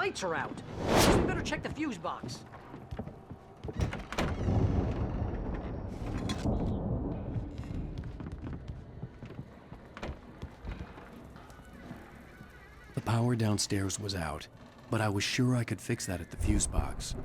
lights are out. Guess we better check the fuse box. The power downstairs was out, but I was sure I could fix that at the fuse box.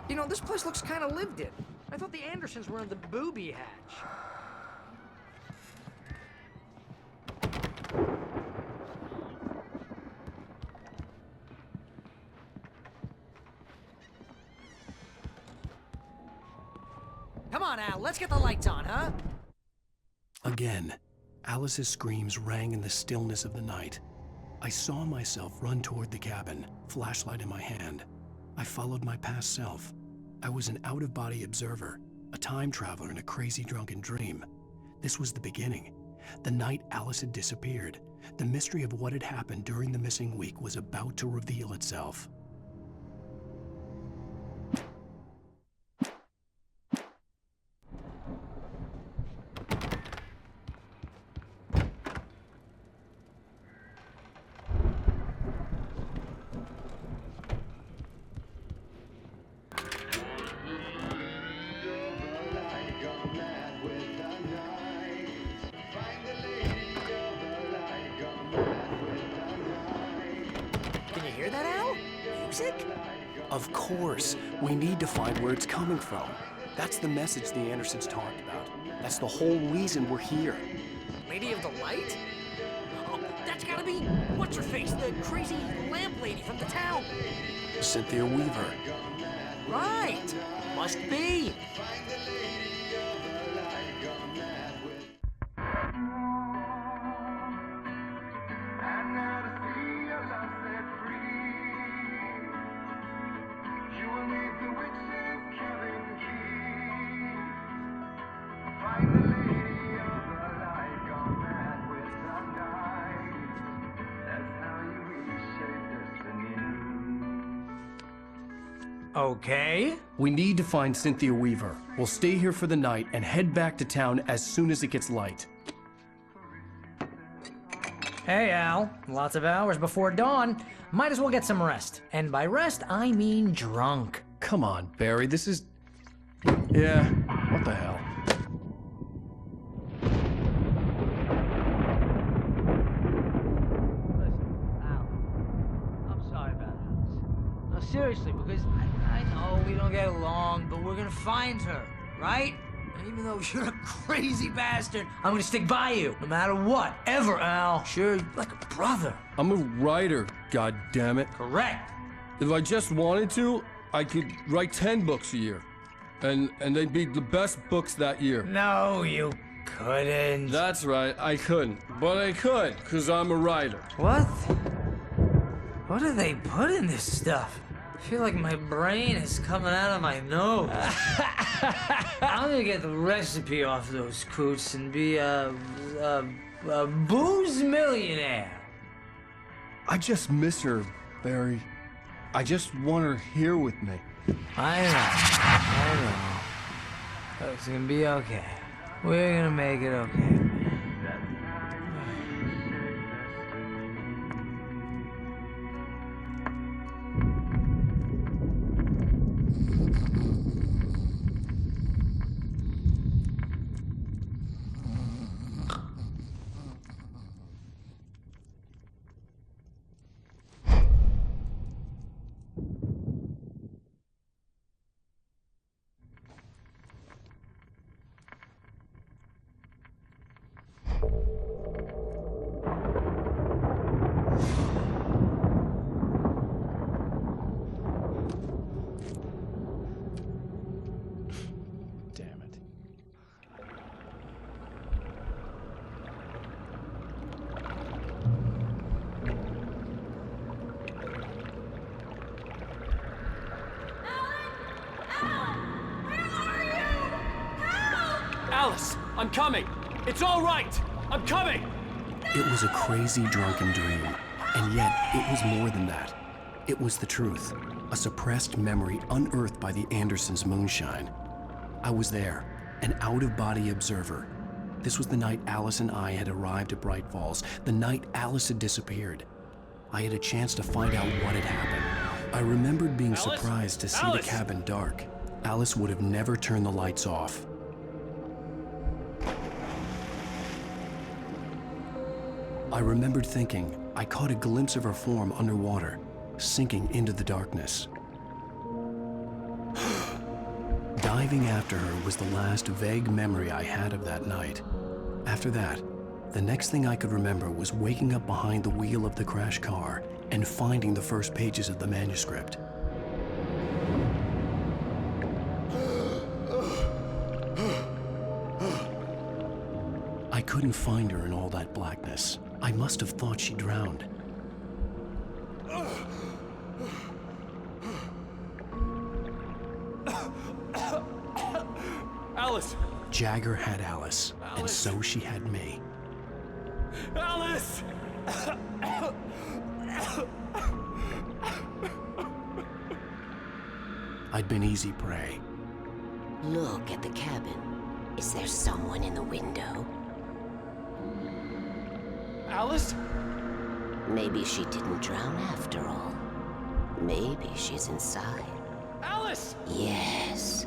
You know, this place looks kind of lived in. I thought the Andersons were in the booby hatch. Come on, Al, let's get the lights on, huh? Again, Alice's screams rang in the stillness of the night. I saw myself run toward the cabin, flashlight in my hand. I followed my past self. I was an out-of-body observer, a time traveler in a crazy drunken dream. This was the beginning. The night Alice had disappeared. The mystery of what had happened during the missing week was about to reveal itself. Can you hear that, Al? Music? Of course, we need to find where it's coming from. That's the message the Andersons talked about. That's the whole reason we're here. Lady of the Light? Oh, that's gotta be... What's-her-face, the crazy lamp lady from the town. Cynthia Weaver. Right. Must be. Okay. We need to find Cynthia Weaver. We'll stay here for the night and head back to town as soon as it gets light. Hey, Al. Lots of hours before dawn. Might as well get some rest. And by rest, I mean drunk. Come on, Barry, this is... Yeah, what the hell? Listen, Al. I'm sorry about Alice. No, seriously, because I know we don't get along, but we're gonna find her, right? And even though you're a crazy bastard, I'm gonna stick by you, no matter what, ever, Al. Sure, you're like a brother. I'm a writer, goddammit. Correct. If I just wanted to, I could write 10 books a year. And they'd be the best books that year. No, you couldn't. That's right, I couldn't. But I could, because I'm a writer. What? What do they put in this stuff? I feel like my brain is coming out of my nose. I'm gonna get the recipe off those coots and be a booze millionaire. I just miss her, Barry. I just want her here with me. I know. But it's gonna be okay. We're gonna make it okay. Alice, I'm coming! It's all right! I'm coming! It was a crazy, drunken dream, and yet it was more than that. It was the truth, a suppressed memory unearthed by the Andersons' moonshine. I was there, an out-of-body observer. This was the night Alice and I had arrived at Bright Falls, the night Alice had disappeared. I had a chance to find out what had happened. I remembered being surprised to see the cabin dark. Alice would have never turned the lights off. I remembered thinking I caught a glimpse of her form underwater, sinking into the darkness. Diving after her was the last vague memory I had of that night. After that, the next thing I could remember was waking up behind the wheel of the crashed car and finding the first pages of the manuscript. I couldn't find her in all that blackness. I must have thought she drowned. Alice! Jagger had Alice, and so she had me. Alice! I'd been easy prey. Look at the cabin. Is there someone in the window? Alice? Maybe she didn't drown after all. Maybe she's inside. Alice! Yes.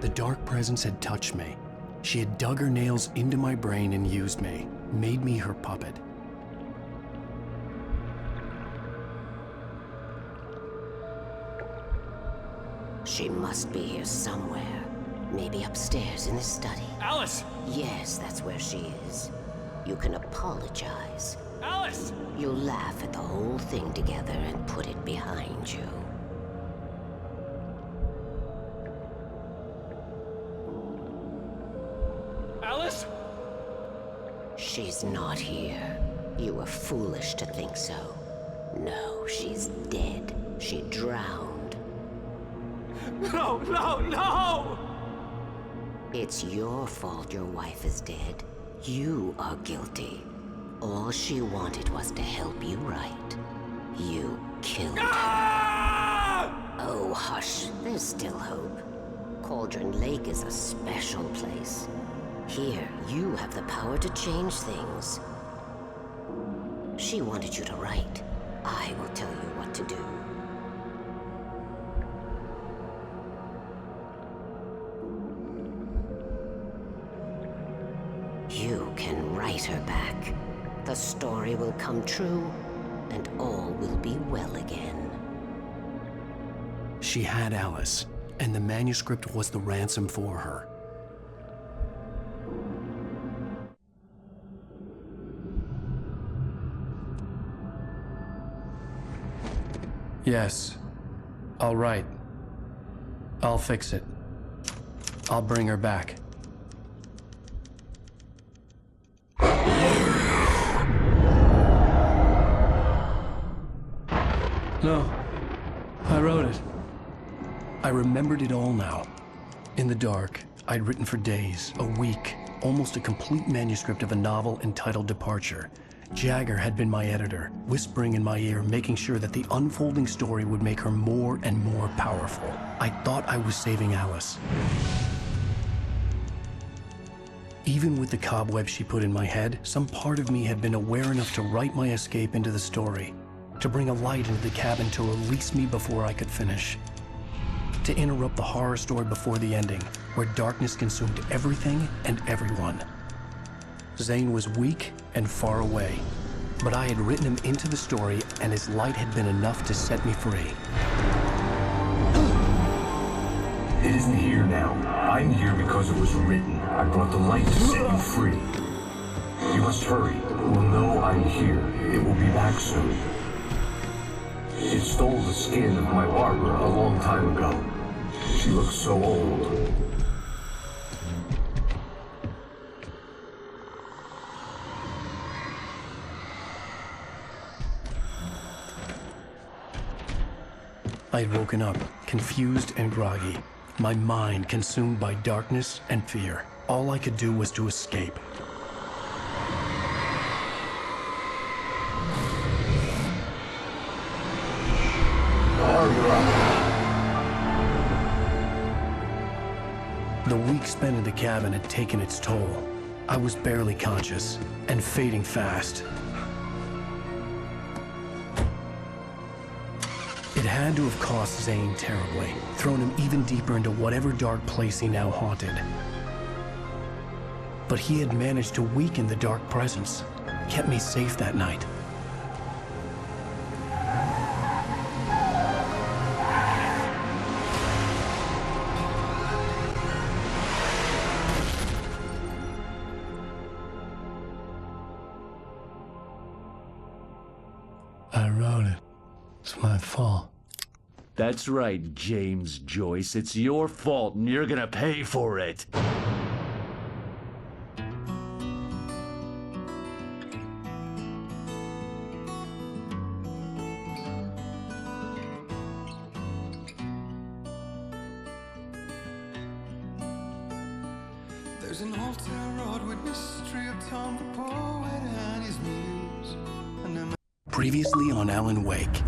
The dark presence had touched me. She had dug her nails into my brain and used me, made me her puppet. She must be here somewhere. Maybe upstairs in the study. Alice! Yes, that's where she is. You can apologize. Alice! You'll laugh at the whole thing together and put it behind you. Alice? She's not here. You were foolish to think so. No, she's dead. She drowned. No, no, no! It's your fault your wife is dead. You are guilty. All she wanted was to help you right. You killed her. Oh, hush. There's still hope. Cauldron Lake is a special place. Here, you have the power to change things. She wanted you to write. I will tell you what to do. You can write her back. The story will come true, and all will be well again. She had Alice, and the manuscript was the ransom for her. Yes. I'll write. I'll fix it. I'll bring her back. No. I wrote it. I remembered it all now. In the dark, I'd written for days, a week, almost a complete manuscript of a novel entitled Departure. Jagger had been my editor, whispering in my ear, making sure that the unfolding story would make her more and more powerful. I thought I was saving Alice. Even with the cobweb she put in my head, some part of me had been aware enough to write my escape into the story, to bring a light into the cabin to release me before I could finish, to interrupt the horror story before the ending, where darkness consumed everything and everyone. Zane was weak and far away, but I had written him into the story, and his light had been enough to set me free. It isn't here now. I'm here because it was written. I brought the light to set you free. You must hurry. It will know I'm here. It will be back soon. It stole the skin of my Barbara a long time ago. She looks so old. I had woken up, confused and groggy, my mind consumed by darkness and fear. All I could do was to escape. The week spent in the cabin had taken its toll. I was barely conscious, and fading fast. It had to have cost Zane terribly, thrown him even deeper into whatever dark place he now haunted. But he had managed to weaken the dark presence, kept me safe that night. I wrote it. It's my fault. That's right, James Joyce. It's your fault, and you're gonna pay for it. There's an old town road with mystery of Tom the poet and his muse. And Previously on Alan Wake.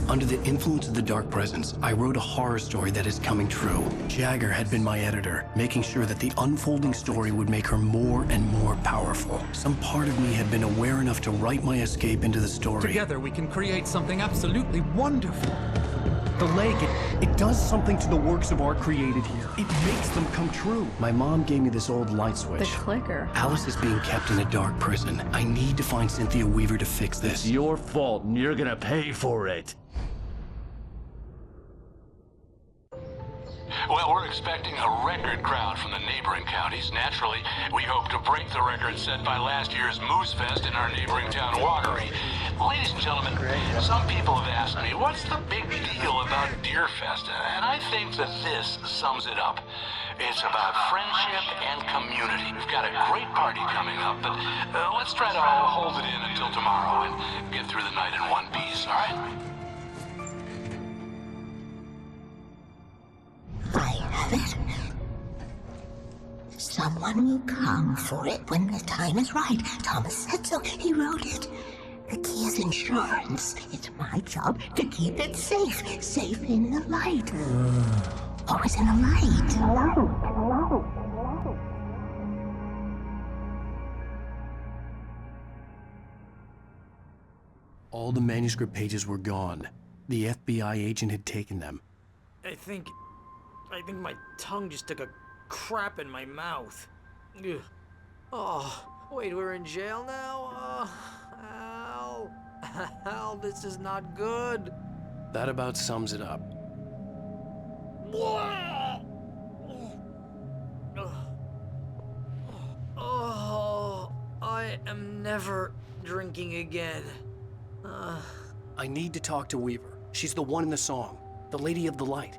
Under the influence of the dark presence, I wrote a horror story that is coming true. Jagger had been my editor, making sure that the unfolding story would make her more and more powerful. Some part of me had been aware enough to write my escape into the story. Together we can create something absolutely wonderful. The lake, it does something to the works of art created here. It makes them come true. My mom gave me this old light switch. The clicker. Alice is being kept in a dark prison. I need to find Cynthia Weaver to fix this. It's your fault, and you're gonna pay for it. Well, we're expecting a record crowd from the neighboring counties. Naturally, we hope to break the record set by last year's Moose Fest in our neighboring town, Watery. Ladies and gentlemen, some people have asked me, what's the big deal about Deer Fest? And I think that this sums it up. It's about friendship and community. We've got a great party coming up, but let's try to hold it in until tomorrow and get through the night in one piece, all right? I have it. Someone will come for it when the time is right. Thomas said so. He wrote it. The key is insurance. It's my job to keep it safe. Safe in the light. Always in the light. All the manuscript pages were gone. The FBI agent had taken them. I think my tongue just took a crap in my mouth. Ugh. Oh, wait, we're in jail now? Al. Al, this is not good. That about sums it up. Oh, I am never drinking again. I need to talk to Weaver. She's the one in the song. The Lady of the Light.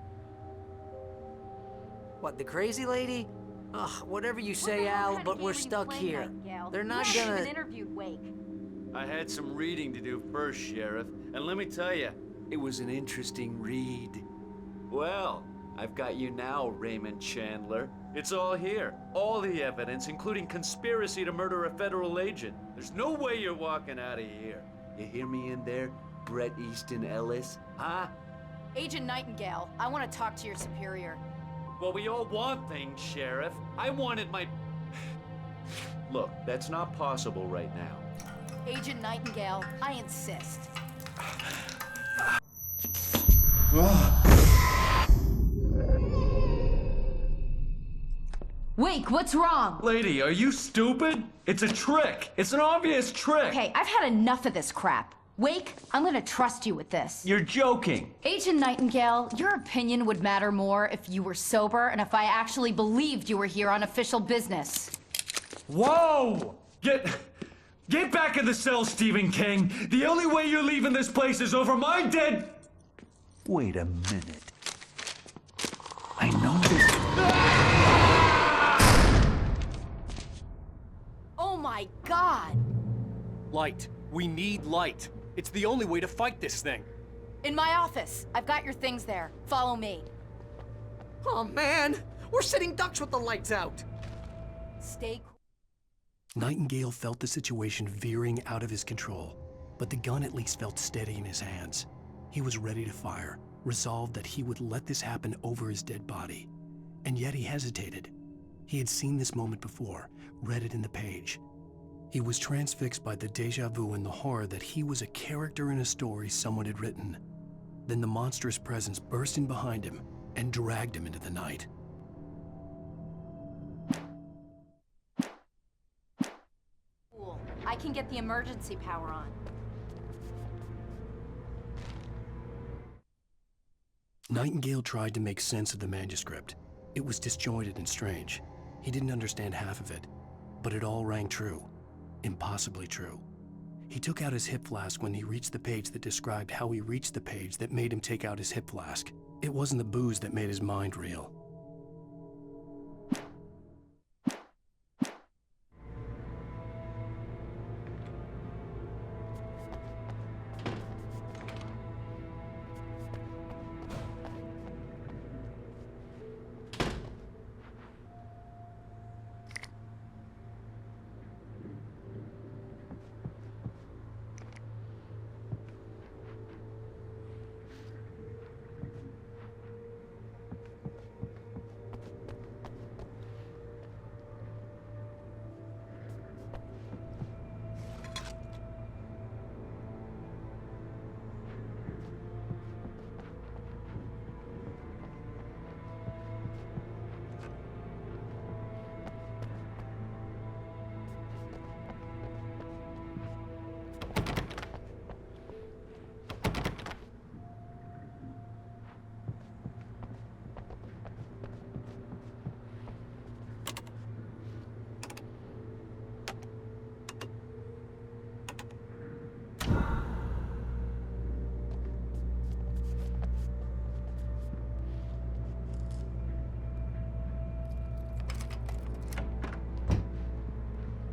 What, the crazy lady? Ugh, whatever you say, Al, but we're stuck here. They're not gonna... interviewed Wake. I had some reading to do first, Sheriff, and let me tell you, it was an interesting read. Well, I've got you now, Raymond Chandler. It's all here. All the evidence, including conspiracy to murder a federal agent. There's no way you're walking out of here. You hear me in there, Bret Easton Ellis? Huh? Agent Nightingale, I want to talk to your superior. Well, we all want things, Sheriff. I wanted my... Look, that's not possible right now. Agent Nightingale, I insist. Wake, what's wrong? Lady, are you stupid? It's a trick. It's an obvious trick. Okay, I've had enough of this crap. Wake, I'm gonna trust you with this. You're joking. Agent Nightingale, your opinion would matter more if you were sober and if I actually believed you were here on official business. Whoa! Get back in the cell, Stephen King. The only way you're leaving this place is over my dead... Wait a minute. I know this... Oh my God! Light. We need light. It's the only way to fight this thing. In my office. I've got your things there. Follow me. Oh man, we're sitting ducks with the lights out. Stay cool. Nightingale felt the situation veering out of his control, but the gun at least felt steady in his hands. He was ready to fire, resolved that he would let this happen over his dead body. And yet he hesitated. He had seen this moment before, read it in the page. He was transfixed by the déjà vu and the horror that he was a character in a story someone had written. Then the monstrous presence burst in behind him and dragged him into the night. Cool. I can get the emergency power on. Nightingale tried to make sense of the manuscript. It was disjointed and strange. He didn't understand half of it, but it all rang true. Impossibly true. He took out his hip flask when he reached the page that described how he reached the page that made him take out his hip flask. It wasn't the booze that made his mind reel.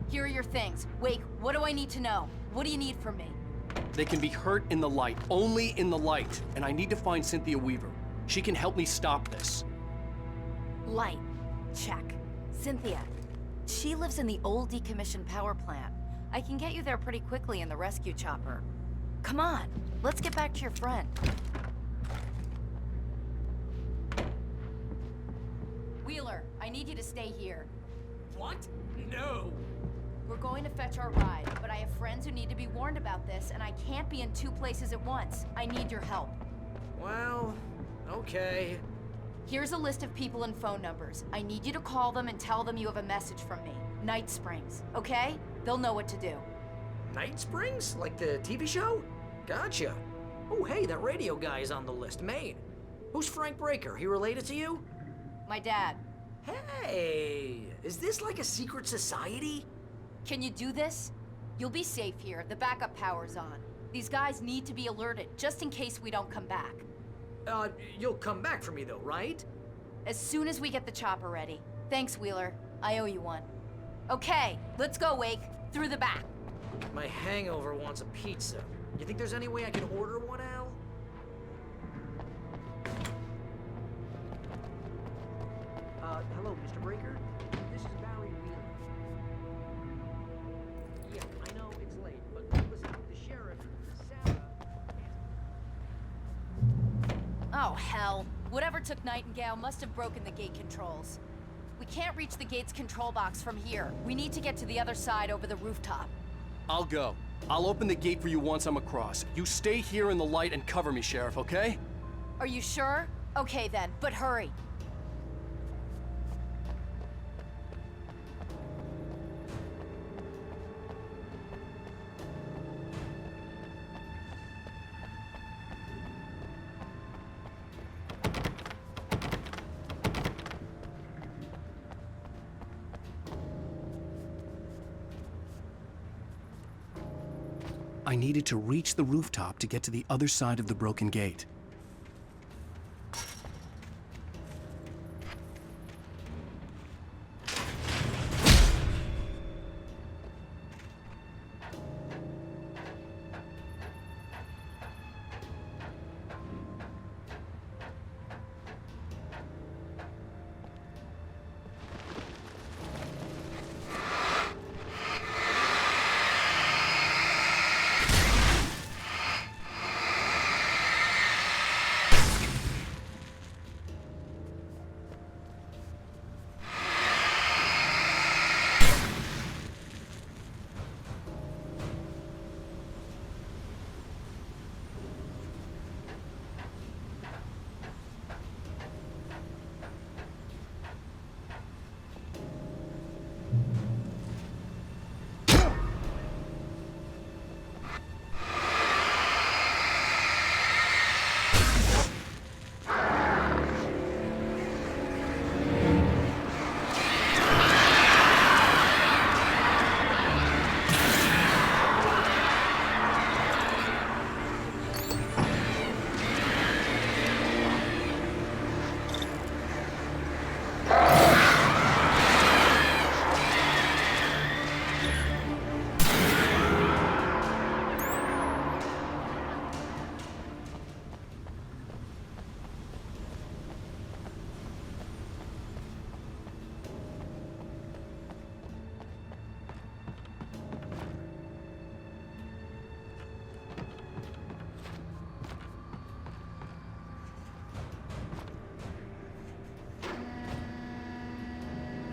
Here are your things. Wake, what do I need to know? What do you need from me? They can be hurt in the light, only in the light. And I need to find Cynthia Weaver. She can help me stop this. Light. Check. Cynthia. She lives in the old decommissioned power plant. I can get you there pretty quickly in the rescue chopper. Come on, let's get back to your friend. Wheeler, I need you to stay here. What? No. We're going to fetch our ride, but I have friends who need to be warned about this, and I can't be in two places at once. I need your help. Well, okay. Here's a list of people and phone numbers. I need you to call them and tell them you have a message from me. Night Springs, okay? They'll know what to do. Night Springs? Like the TV show? Gotcha. Oh, hey, that radio guy is on the list, Maine. Who's Frank Breaker? He related to you? My dad. Hey, is this like a secret society? Can you do this? You'll be safe here. The backup power's on. These guys need to be alerted, just in case we don't come back. You'll come back for me though, right? As soon as we get the chopper ready. Thanks, Wheeler. I owe you one. Okay, let's go, Wake. Through the back. My hangover wants a pizza. You think there's any way I can order one, Al? Hello, Mr. Breaker? This is Barry Wheeler. Yeah, I know it's late, but listen, the sheriff, Sarah... Oh, hell. Whatever took Nightingale must have broken the gate controls. We can't reach the gate's control box from here. We need to get to the other side over the rooftop. I'll go. I'll open the gate for you once I'm across. You stay here in the light and cover me, Sheriff, okay? Are you sure? Okay then, but hurry. I needed to reach the rooftop to get to the other side of the broken gate.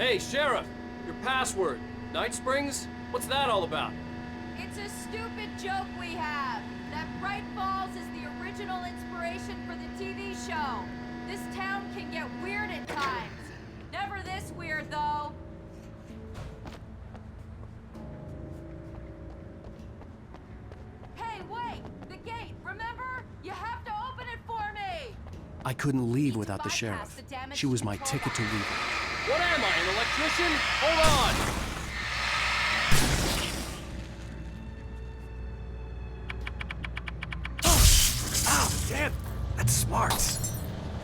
Hey, Sheriff! Your password. Night Springs? What's that all about? It's a stupid joke we have. That Bright Falls is the original inspiration for the TV show. This town can get weird at times. Never this weird, though. Hey, wait! The gate, remember? You have to open it for me! I couldn't leave without the sheriff. She was my ticket to Weaver. What am I, an electrician? Hold on! Ow, damn! That's smart.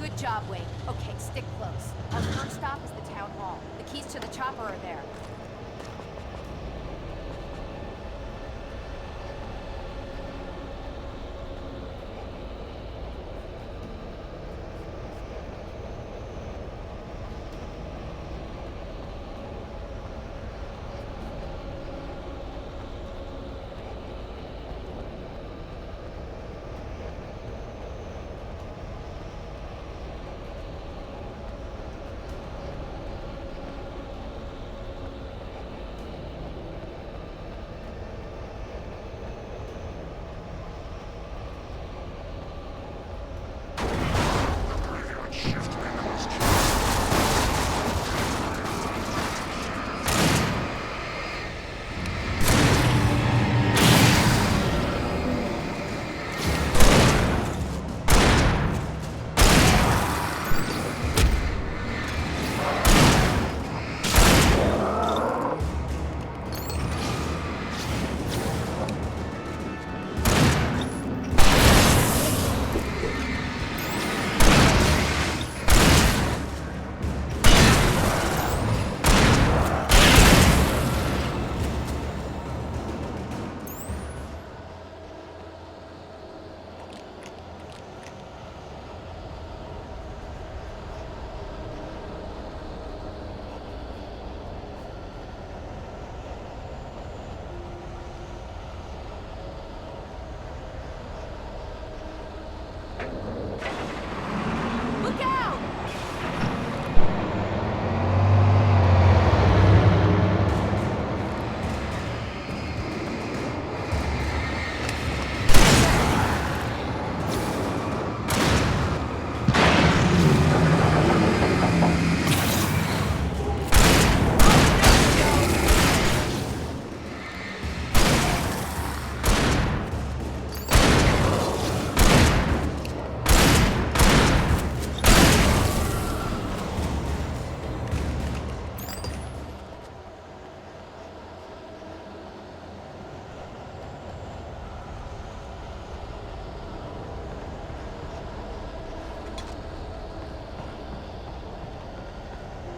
Good job, Wade. Okay, stick close. Our first stop is the town hall. The keys to the chopper are there.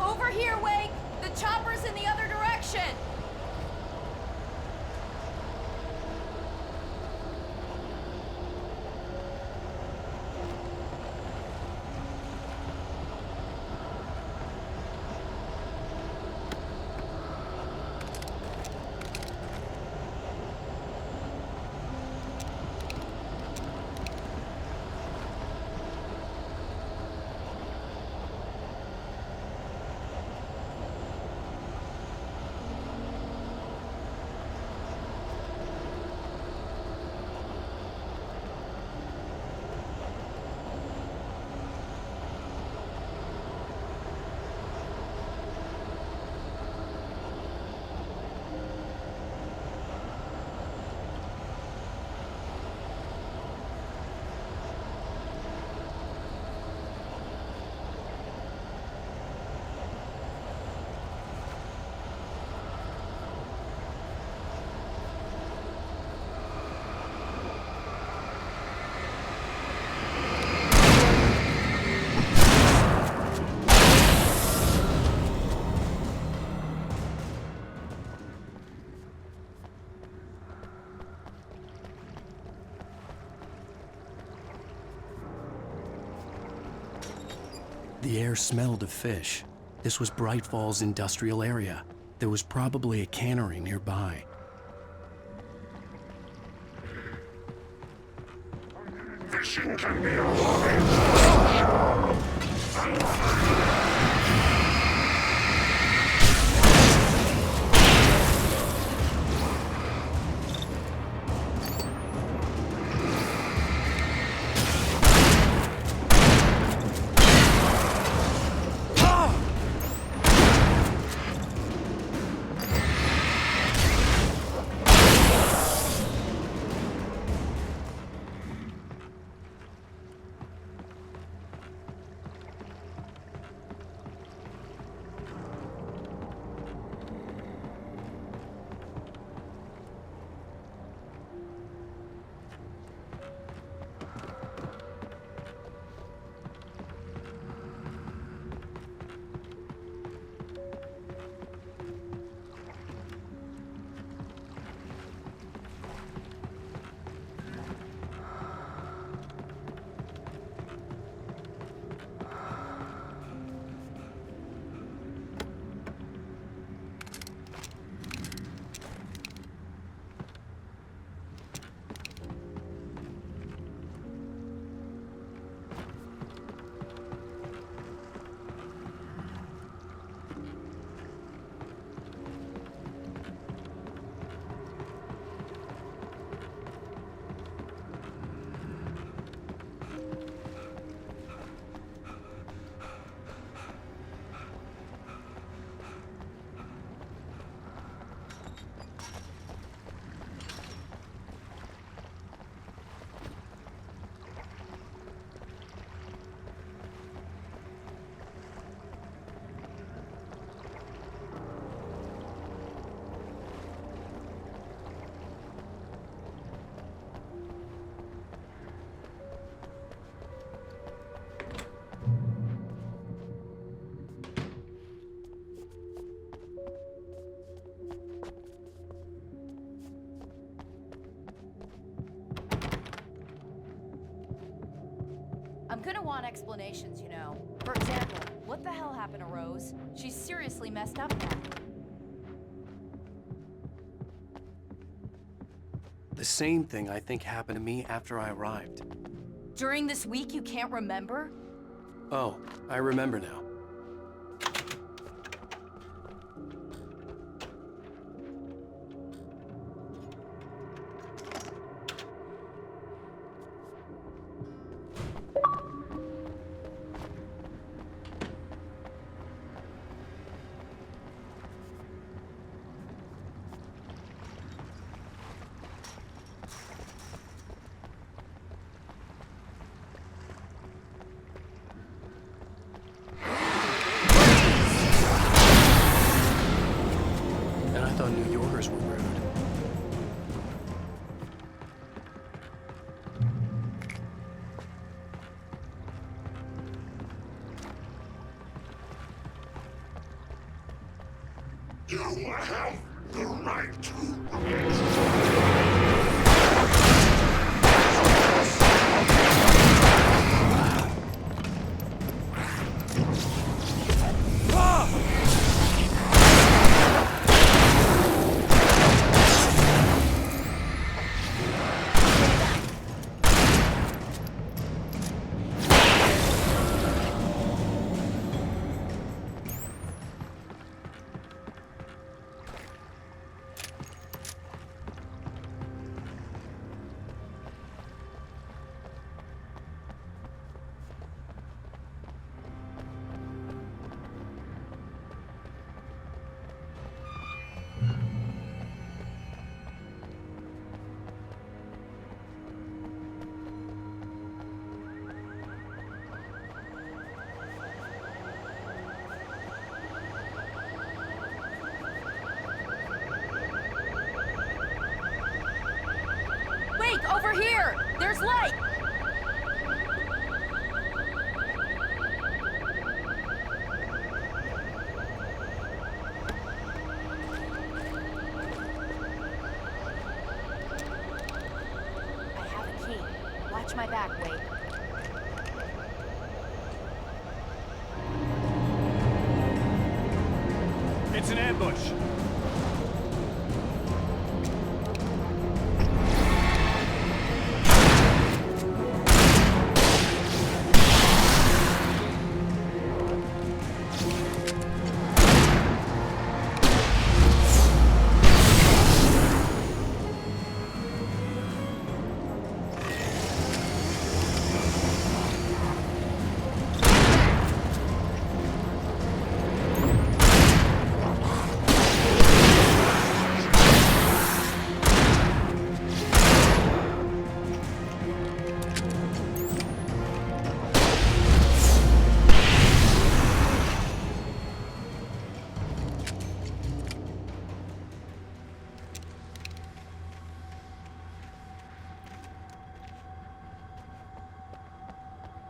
Over here, Wake! The chopper's in the other direction! The air smelled of fish. This was Bright Falls industrial area. There was probably a cannery nearby. Fishing can be a hobby. I'm gonna want explanations, you know. For example, what the hell happened to Rose? She's seriously messed up now. The same thing I think happened to me after I arrived. During this week, you can't remember? Oh, I remember now. I thought New Yorkers were rude. You have the right to. Wake, over here! There's light! I have a key. Watch my back, Wake. It's an ambush.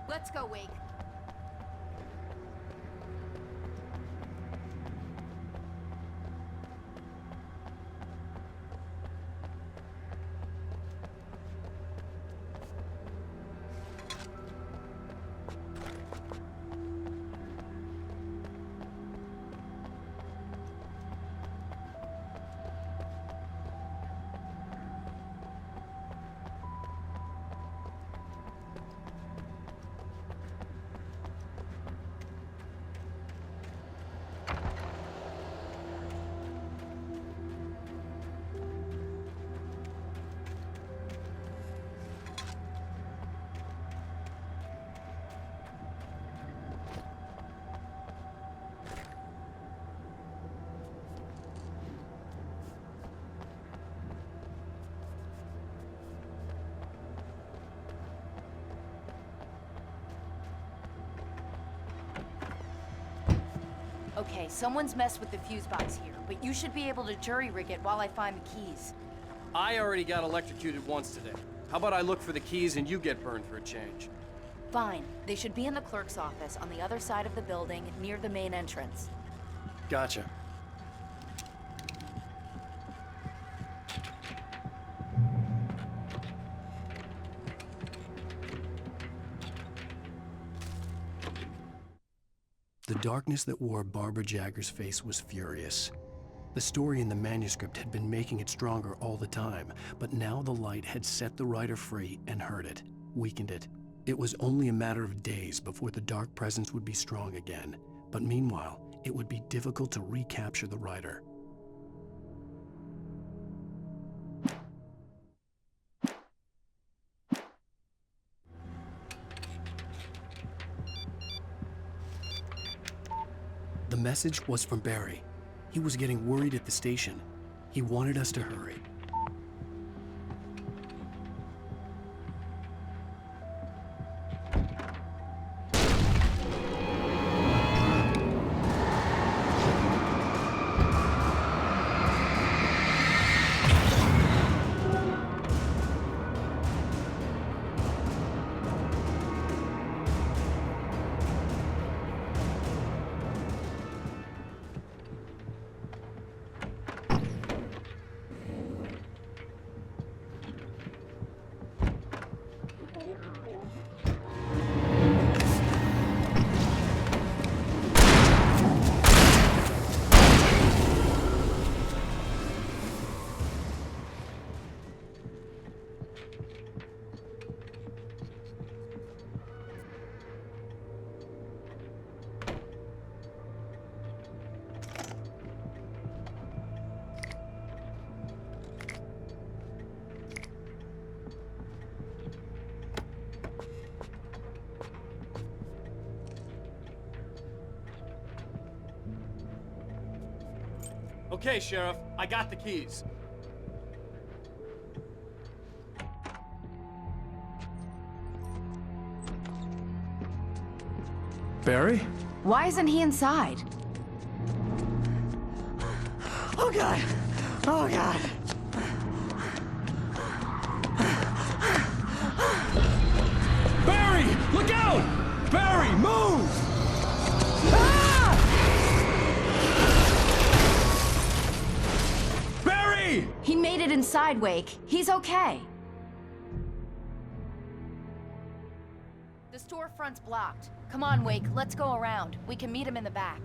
Let's go, Wake. Okay, someone's messed with the fuse box here, but you should be able to jury-rig it while I find the keys. I already got electrocuted once today. How about I look for the keys and you get burned for a change? Fine. They should be in the clerk's office on the other side of the building, near the main entrance. Gotcha. The darkness that wore Barbara Jagger's face was furious. The story in the manuscript had been making it stronger all the time, but now the light had set the writer free and hurt it, weakened it. It was only a matter of days before the dark presence would be strong again, but meanwhile, it would be difficult to recapture the writer. The message was from Barry. He was getting worried at the station. He wanted us to hurry. Okay, Sheriff, I got the keys. Barry? Why isn't he inside? Oh God! Oh God! Barry! Look out! Barry, move! Barry! He made it inside, Wake. He's okay. The storefront's blocked. Come on, Wake, let's go around. We can meet him in the back.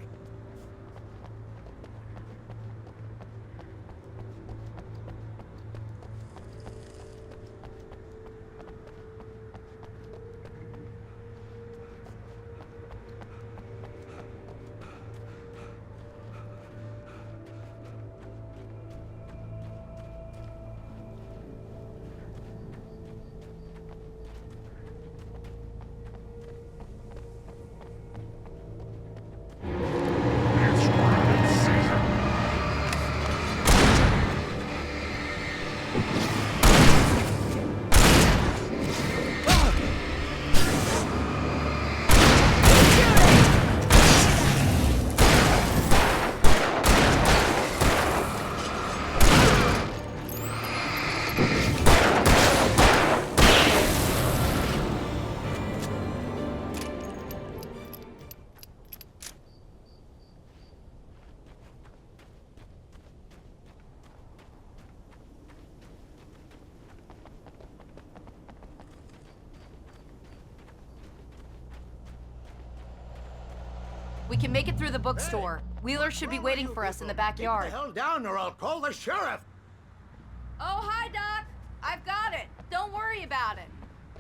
We can make it through the bookstore. Wheeler should be waiting for us in the backyard. Keep the hell down or I'll call the sheriff. Oh, hi, Doc. I've got it. Don't worry about it.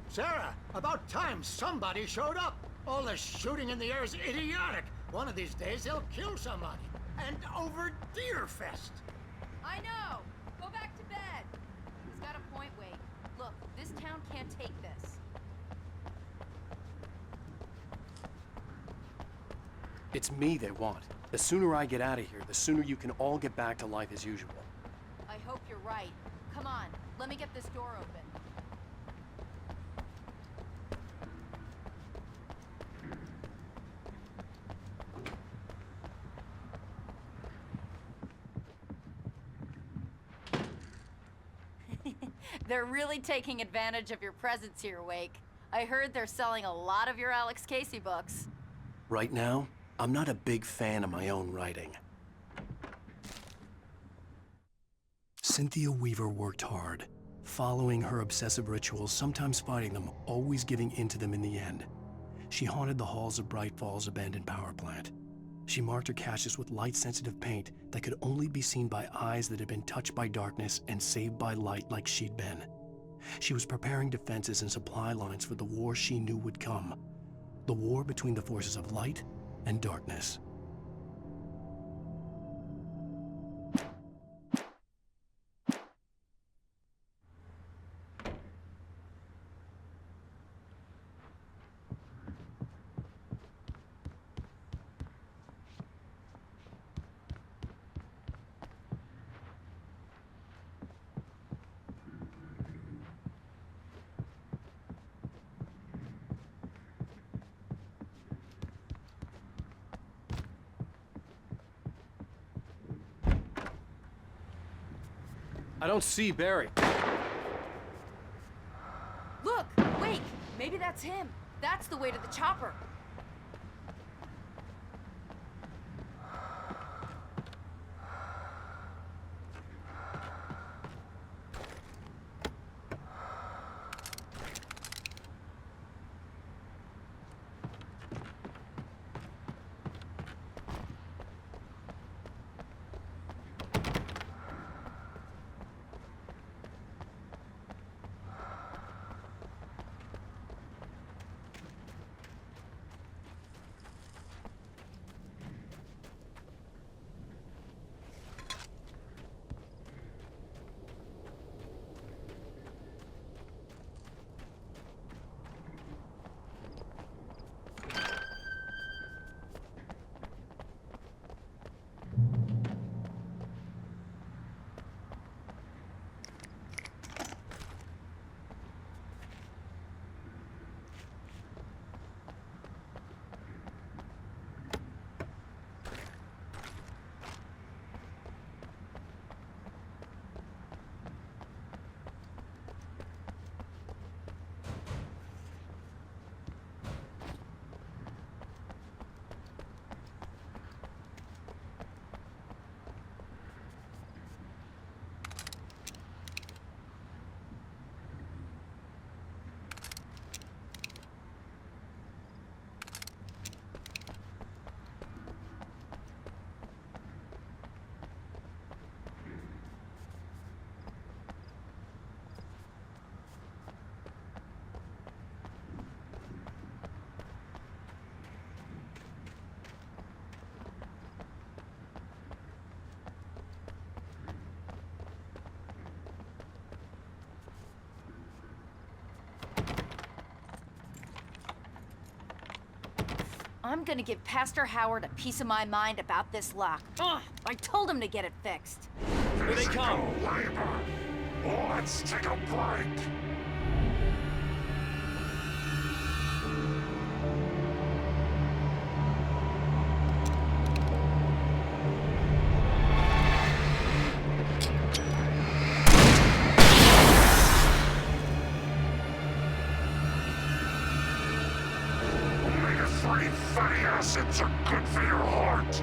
Sarah, about time somebody showed up. All this shooting in the air is idiotic. One of these days they'll kill somebody. And over Deerfest. I know. Go back to bed. He's got a point, Wade. Look, this town can't take this. It's me they want. The sooner I get out of here, the sooner you can all get back to life as usual. I hope you're right. Come on, let me get this door open. They're really taking advantage of your presence here, Wake. I heard they're selling a lot of your Alex Casey books. Right now, I'm not a big fan of my own writing. Cynthia Weaver worked hard, following her obsessive rituals, sometimes fighting them, always giving in to them in the end. She haunted the halls of Bright Falls abandoned power plant. She marked her caches with light-sensitive paint that could only be seen by eyes that had been touched by darkness and saved by light like she'd been. She was preparing defenses and supply lines for the war she knew would come. The war between the forces of light and darkness. I don't see Barry. Look! Wait! Maybe that's him. That's the way to the chopper. I'm gonna give Pastor Howard a piece of my mind about this lock. Ugh! I told him to get it fixed. Here they come! Let's take a break! Omega-3 fatty acids are good for your heart.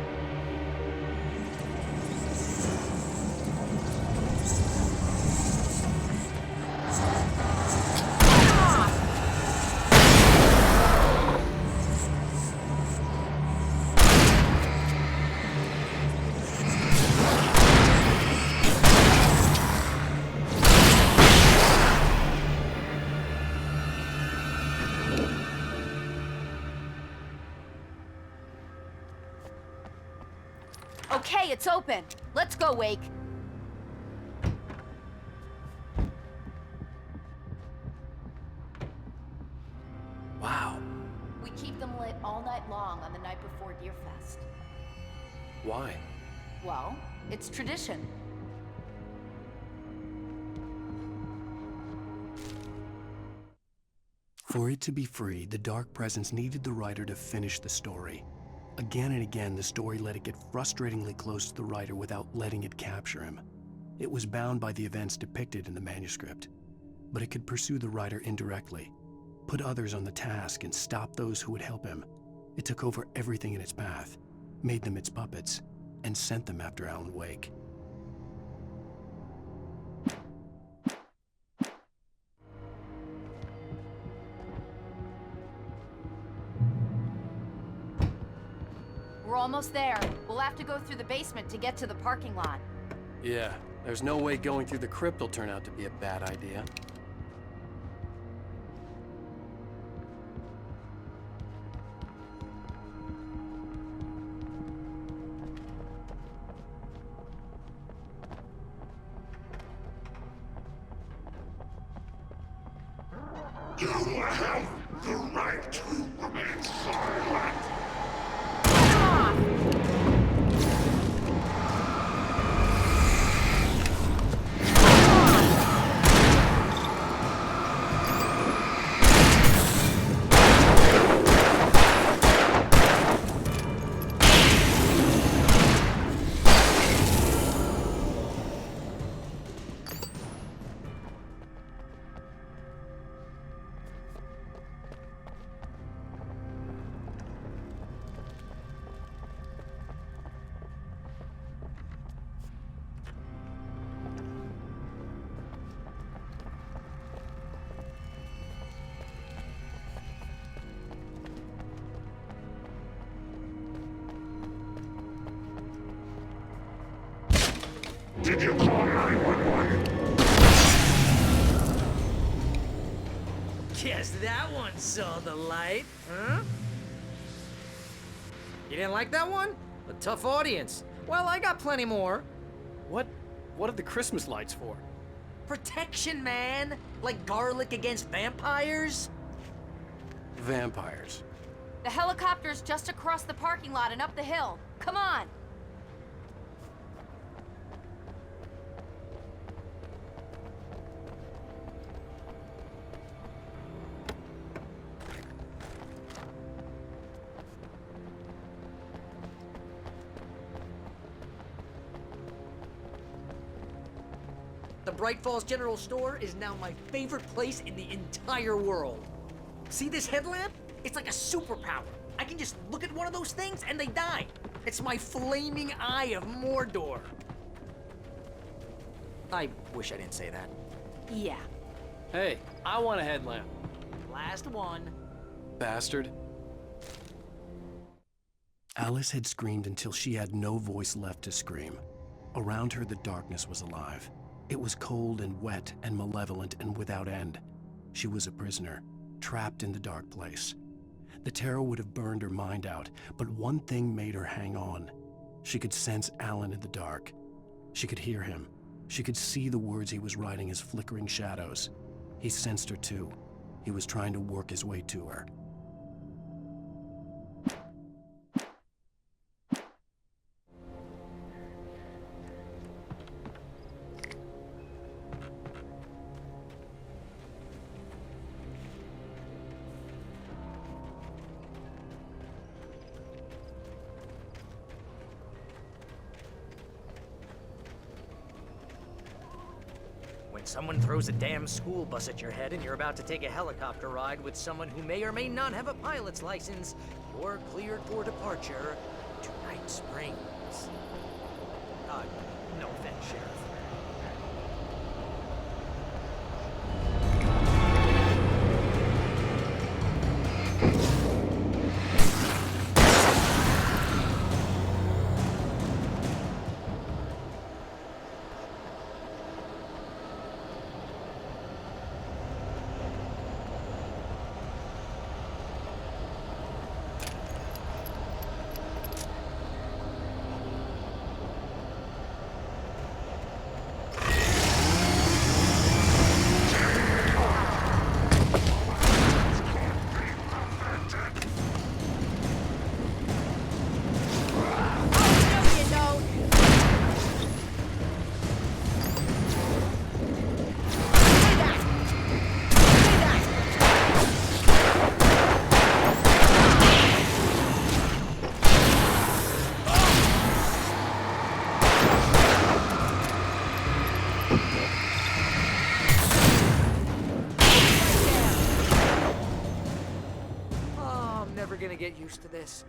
Okay, it's open. Let's go, Wake. Wow. We keep them lit all night long on the night before Deerfest. Why? Well, it's tradition. For it to be free, the Dark Presence needed the writer to finish the story. Again and again, the story let it get frustratingly close to the writer without letting it capture him. It was bound by the events depicted in the manuscript, but it could pursue the writer indirectly, put others on the task, and stop those who would help him. It took over everything in its path, made them its puppets, and sent them after Alan Wake. almost there. We'll have to go through the basement to get to the parking lot. Yeah, there's no way going through the crypt will turn out to be a bad idea. You have the right to remain silent. Did you call 911? Guess that one saw the light, huh? You didn't like that one? A tough audience. Well, I got plenty more. What are the Christmas lights for? Protection, man! Like garlic against vampires? Vampires. The helicopter's just across the parking lot and up the hill. Come on! The Bright Falls General Store is now my favorite place in the entire world. See this headlamp? It's like a superpower. I can just look at one of those things and they die. It's my flaming eye of Mordor. I wish I didn't say that. Yeah. Hey, I want a headlamp. Last one. Bastard. Alice had screamed until she had no voice left to scream. Around her, the darkness was alive. It was cold and wet and malevolent and without end. She was a prisoner, trapped in the dark place. The terror would have burned her mind out, but one thing made her hang on. She could sense Alan in the dark. She could hear him. She could see the words he was writing as flickering shadows. He sensed her too. He was trying to work his way to her. When someone throws a damn school bus at your head and you're about to take a helicopter ride with someone who may or may not have a pilot's license, you're cleared for departure to Night Springs. No offense, Sheriff. Gonna get used to this.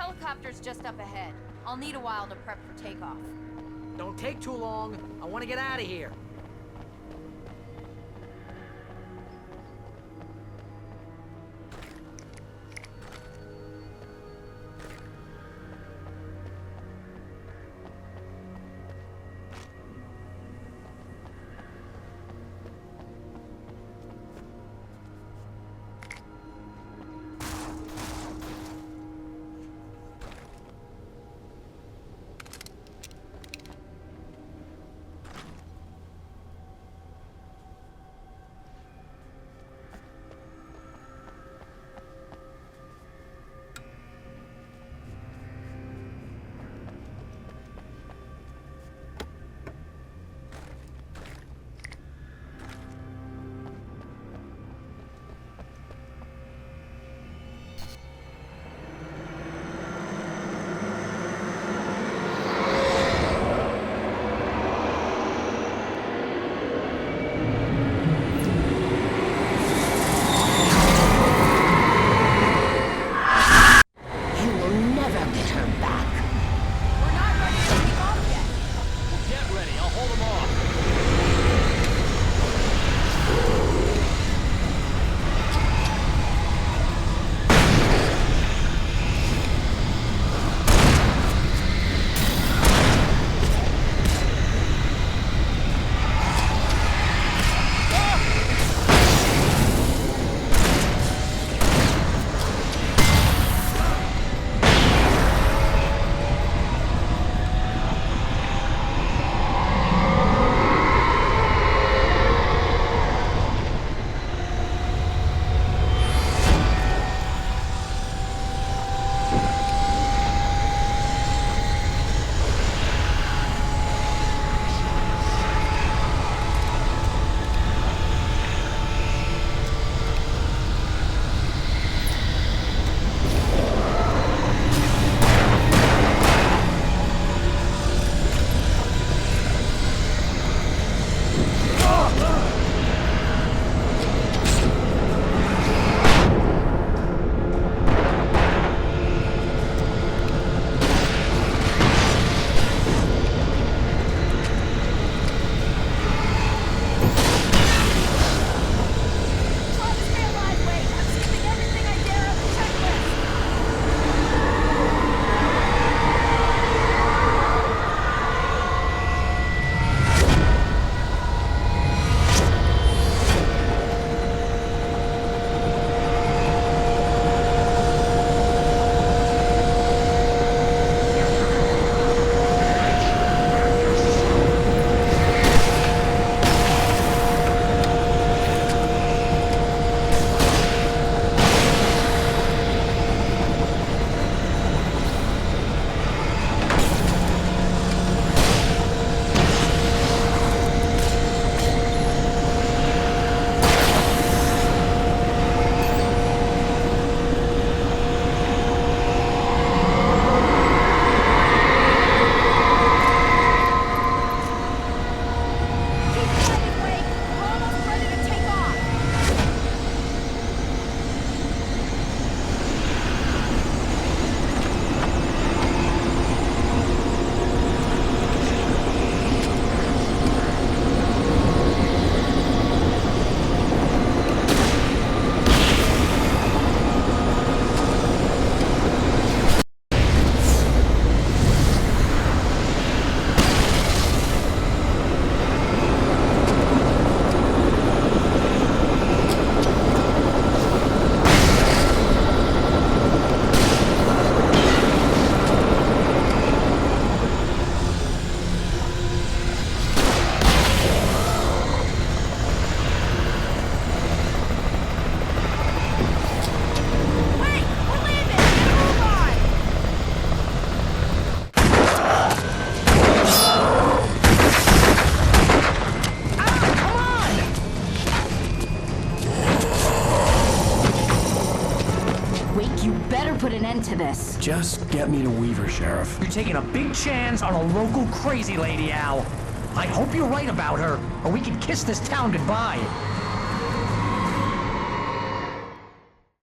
helicopter's just up ahead. I'll need a while to prep for takeoff. Don't take too long. I want to get out of here. put an end to this. Just get me to Weaver, Sheriff. You're taking a big chance on a local crazy lady, Al. I hope you're right about her, or we can kiss this town goodbye.